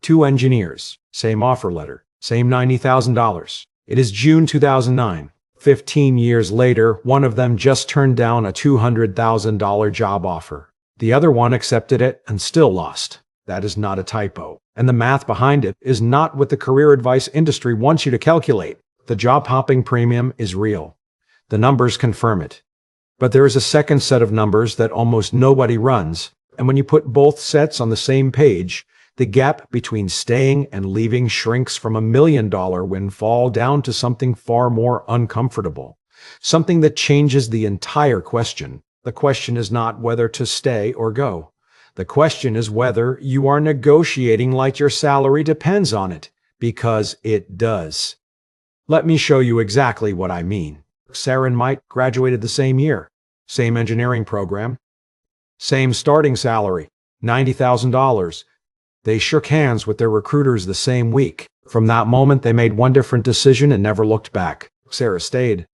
Two engineers, same offer letter, same $90,000. It is June 2009. 15 years later, one of them just turned down a $200,000 job offer. The other one accepted it and still lost. That is not a typo. And the math behind it is not what the career advice industry wants you to calculate. The job hopping premium is real. The numbers confirm it. But there is a second set of numbers that almost nobody runs, and when you put both sets on the same page, the gap between staying and leaving shrinks from $1 million windfall down to something far more uncomfortable. Something that changes the entire question. The question is not whether to stay or go. The question is whether you are negotiating like your salary depends on it, because it does. Let me show you exactly what I mean. Sarah and Mike graduated the same year, same engineering program, same starting salary, $90,000. They shook hands with their recruiters the same week. From that moment, they made one different decision and never looked back. Sarah stayed.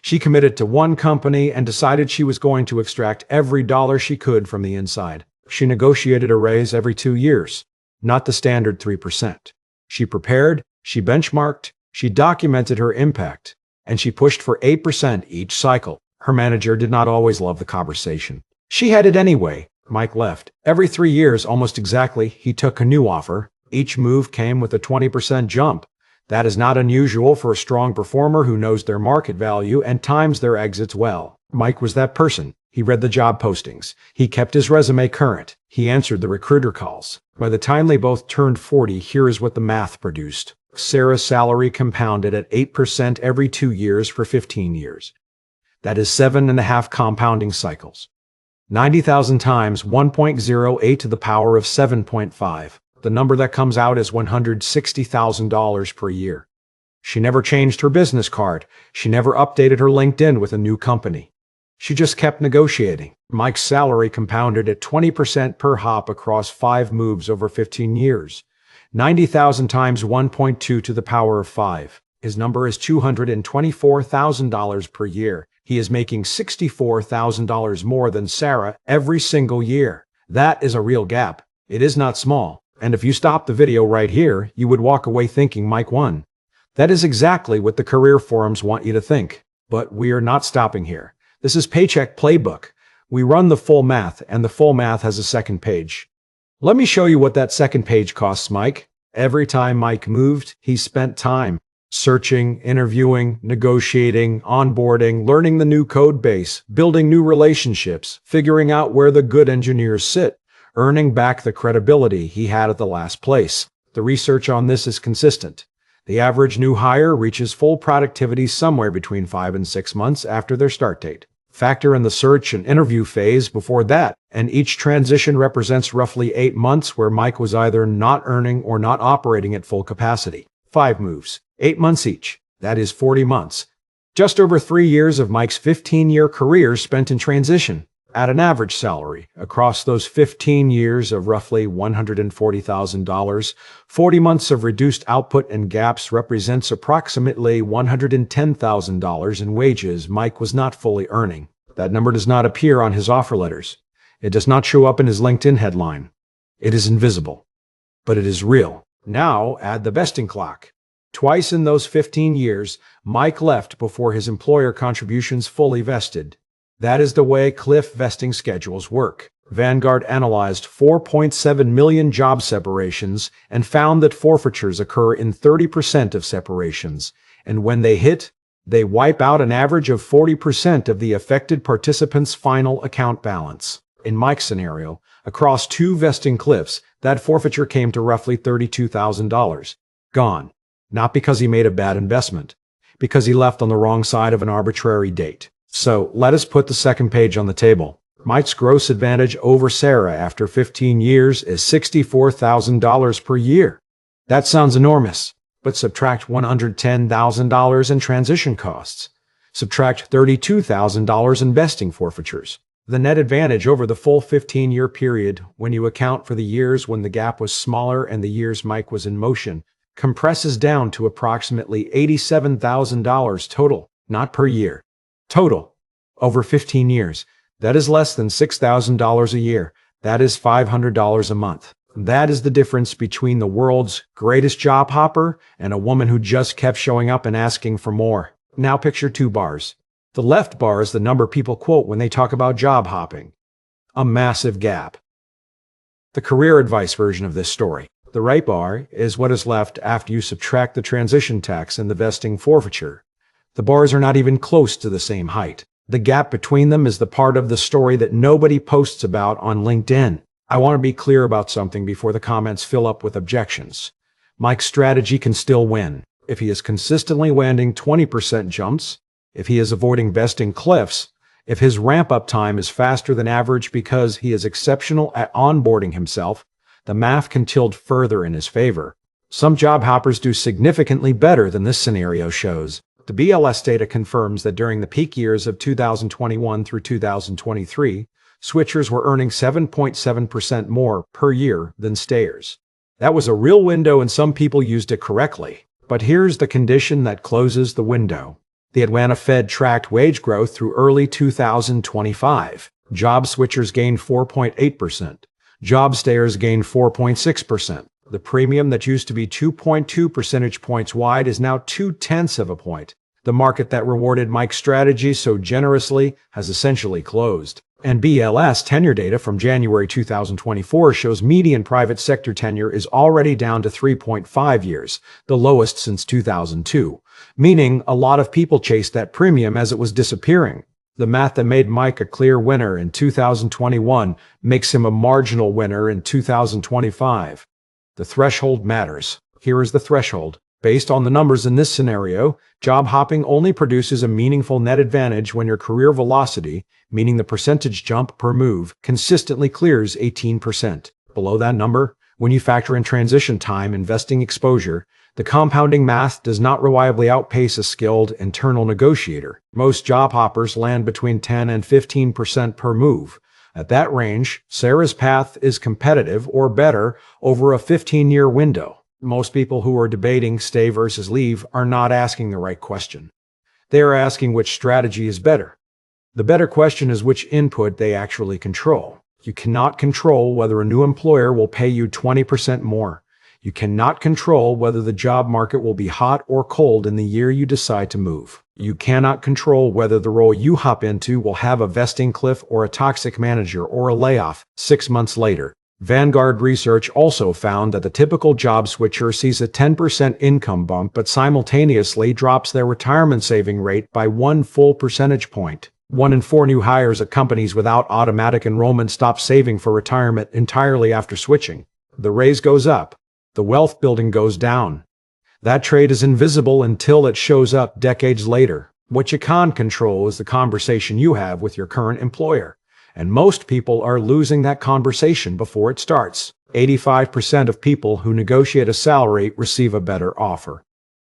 She committed to one company and decided she was going to extract every dollar she could from the inside. She negotiated a raise every 2 years, not the standard 3%. She prepared, she benchmarked, she documented her impact, and she pushed for 8% each cycle. Her manager did not always love the conversation. She had it anyway. Mike left. Every 3 years, almost exactly, he took a new offer. Each move came with a 20% jump. That is not unusual for a strong performer who knows their market value and times their exits well. Mike was that person. He read the job postings. He kept his resume current. He answered the recruiter calls. By the time they both turned 40, here is what the math produced. Sarah's salary compounded at 8% every 2 years for 15 years. That is 7.5 compounding cycles. 90,000 times 1.08 to the power of 7.5. The number that comes out is $160,000 per year. She never changed her business card. She never updated her LinkedIn with a new company. She just kept negotiating. Mike's salary compounded at 20% per hop across 5 moves over 15 years. 90,000 times 1.2 to the power of 5. His number is $224,000 per year. He is making $64,000 more than Sarah every single year. That is a real gap. It is not small. And if you stop the video right here, you would walk away thinking Mike won. That is exactly what the career forums want you to think. But we are not stopping here. This is Paycheck Playbook. We run the full math, and the full math has a second page. Let me show you what that second page costs Mike. Every time Mike moved, he spent time searching, interviewing, negotiating, onboarding, learning the new code base, building new relationships, figuring out where the good engineers sit, earning back the credibility he had at the last place. The research on this is consistent. The average new hire reaches full productivity somewhere between 5 and 6 months after their start date. Factor in the search and interview phase before that, and each transition represents roughly 8 months where Mike was either not earning or not operating at full capacity. 5 moves, 8 months each. That is 40 months. Just over 3 years of Mike's 15-year career spent in transition. At an average salary, across those 15 years of roughly $140,000, 40 months of reduced output and gaps represents approximately $110,000 in wages Mike was not fully earning. That number does not appear on his offer letters. It does not show up in his LinkedIn headline. It is invisible. But it is real. Now add the vesting clock. Twice in those 15 years, Mike left before his employer contributions fully vested. That is the way cliff vesting schedules work. Vanguard analyzed 4.7 million job separations and found that forfeitures occur in 30% of separations. And when they hit, they wipe out an average of 40% of the affected participants' final account balance. In Mike's scenario, across 2 vesting cliffs, that forfeiture came to roughly $32,000. Gone. Not because he made a bad investment, because he left on the wrong side of an arbitrary date. So let us put the second page on the table. Mike's gross advantage over Sarah after 15 years is $64,000 per year. That sounds enormous, but subtract $110,000 in transition costs. Subtract $32,000 in vesting forfeitures. The net advantage over the full 15-year period, when you account for the years when the gap was smaller and the years Mike was in motion, compresses down to approximately $87,000 total, not per year. Total, over 15 years. That is less than $6,000 a year. That is $500 a month. That is the difference between the world's greatest job hopper and a woman who just kept showing up and asking for more. Now picture two bars. The left bar is the number people quote when they talk about job hopping. A massive gap. The career advice version of this story. The right bar is what is left after you subtract the transition tax and the vesting forfeiture. The bars are not even close to the same height. The gap between them is the part of the story that nobody posts about on LinkedIn. I want to be clear about something before the comments fill up with objections. Mike's strategy can still win. If he is consistently landing 20% jumps, if he is avoiding vesting cliffs, if his ramp-up time is faster than average because he is exceptional at onboarding himself, the math can tilt further in his favor. Some job hoppers do significantly better than this scenario shows. The BLS data confirms that during the peak years of 2021 through 2023, switchers were earning 7.7% more per year than stayers. That was a real window and some people used it correctly. But here's the condition that closes the window. The Atlanta Fed tracked wage growth through early 2025. Job switchers gained 4.8%. Job stayers gained 4.6%. The premium that used to be 2.2 percentage points wide is now 0.2 of a point. The market that rewarded Mike's strategy so generously has essentially closed. And BLS tenure data from January 2024 shows median private sector tenure is already down to 3.5 years, the lowest since 2002, meaning a lot of people chased that premium as it was disappearing. The math that made Mike a clear winner in 2021 makes him a marginal winner in 2025. The threshold matters. Here is the threshold. Based on the numbers in this scenario, job hopping only produces a meaningful net advantage when your career velocity, meaning the percentage jump per move, consistently clears 18%. Below that number, when you factor in transition time and vesting exposure, the compounding math does not reliably outpace a skilled internal negotiator. Most job hoppers land between 10 and 15% per move. At that range, Sarah's path is competitive or better over a 15-year window. Most people who are debating stay versus leave are not asking the right question. They are asking which strategy is better. The better question is which input they actually control. You cannot control whether a new employer will pay you 20% more. You cannot control whether the job market will be hot or cold in the year you decide to move. You cannot control whether the role you hop into will have a vesting cliff or a toxic manager or a layoff 6 months later. Vanguard research also found that the typical job switcher sees a 10% income bump but simultaneously drops their retirement saving rate by 1 full percentage point. 1 in 4 new hires at companies without automatic enrollment stop saving for retirement entirely after switching. The raise goes up. The wealth building goes down. That trade is invisible until it shows up decades later. What you can't control is the conversation you have with your current employer. And most people are losing that conversation before it starts. 85% of people who negotiate a salary receive a better offer.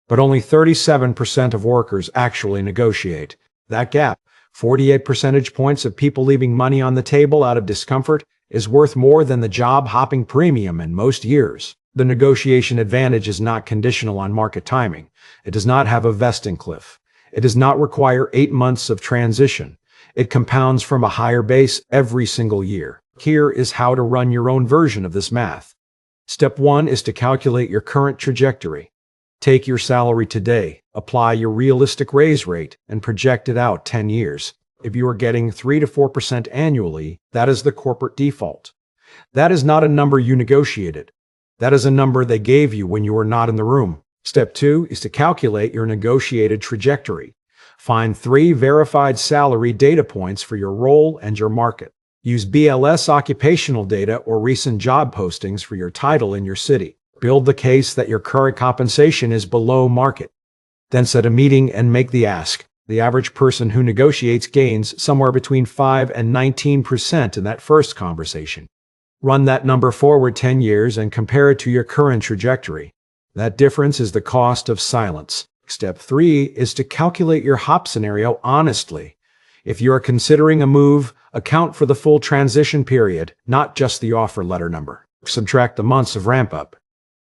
But only 37% of workers actually negotiate. That gap, 48 percentage points of people leaving money on the table out of discomfort, is worth more than the job hopping premium in most years. The negotiation advantage is not conditional on market timing. It does not have a vesting cliff. It does not require 8 months of transition. It compounds from a higher base every single year. Here is how to run your own version of this math. Step 1 is to calculate your current trajectory. Take your salary today, apply your realistic raise rate, and project it out 10 years. If you are getting 3 to 4% annually, that is the corporate default. That is not a number you negotiated. That is a number they gave you when you were not in the room. Step 2 is to calculate your negotiated trajectory. Find 3 verified salary data points for your role and your market. Use BLS occupational data or recent job postings for your title in your city. Build the case that your current compensation is below market. Then set a meeting and make the ask. The average person who negotiates gains somewhere between 5 and 19% in that first conversation. Run that number forward 10 years and compare it to your current trajectory. That difference is the cost of silence. Step 3 is to calculate your hop scenario honestly. If you are considering a move, account for the full transition period, not just the offer letter number. Subtract the months of ramp-up.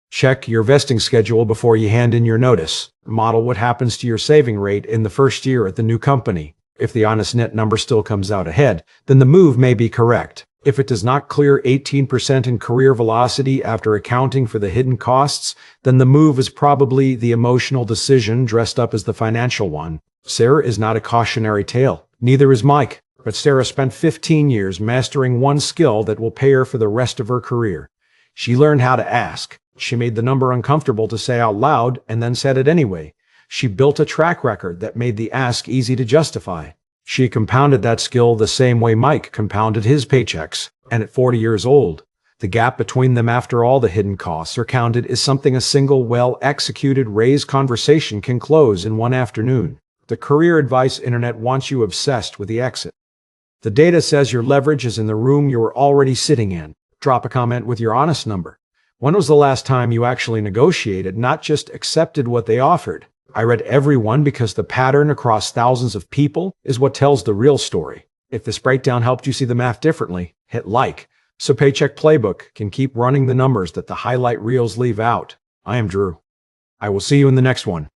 Check your vesting schedule before you hand in your notice. Model what happens to your saving rate in the first year at the new company. If the honest net number still comes out ahead, then the move may be correct. If it does not clear 18% in career velocity after accounting for the hidden costs, then the move is probably the emotional decision dressed up as the financial one. Sarah is not a cautionary tale. Neither is Mike. But Sarah spent 15 years mastering one skill that will pay her for the rest of her career. She learned how to ask. She made the number uncomfortable to say out loud and then said it anyway. She built a track record that made the ask easy to justify. She compounded that skill the same way Mike compounded his paychecks. And at 40 years old, the gap between them after all the hidden costs are counted is something a single well-executed raise conversation can close in one afternoon. The career advice internet wants you obsessed with the exit. The data says your leverage is in the room you were already sitting in. Drop a comment with your honest number. When was the last time you actually negotiated, not just accepted what they offered? I read every one because the pattern across thousands of people is what tells the real story. If this breakdown helped you see the math differently, hit like, so Paycheck Playbook can keep running the numbers that the highlight reels leave out. I am Drew. I will see you in the next one.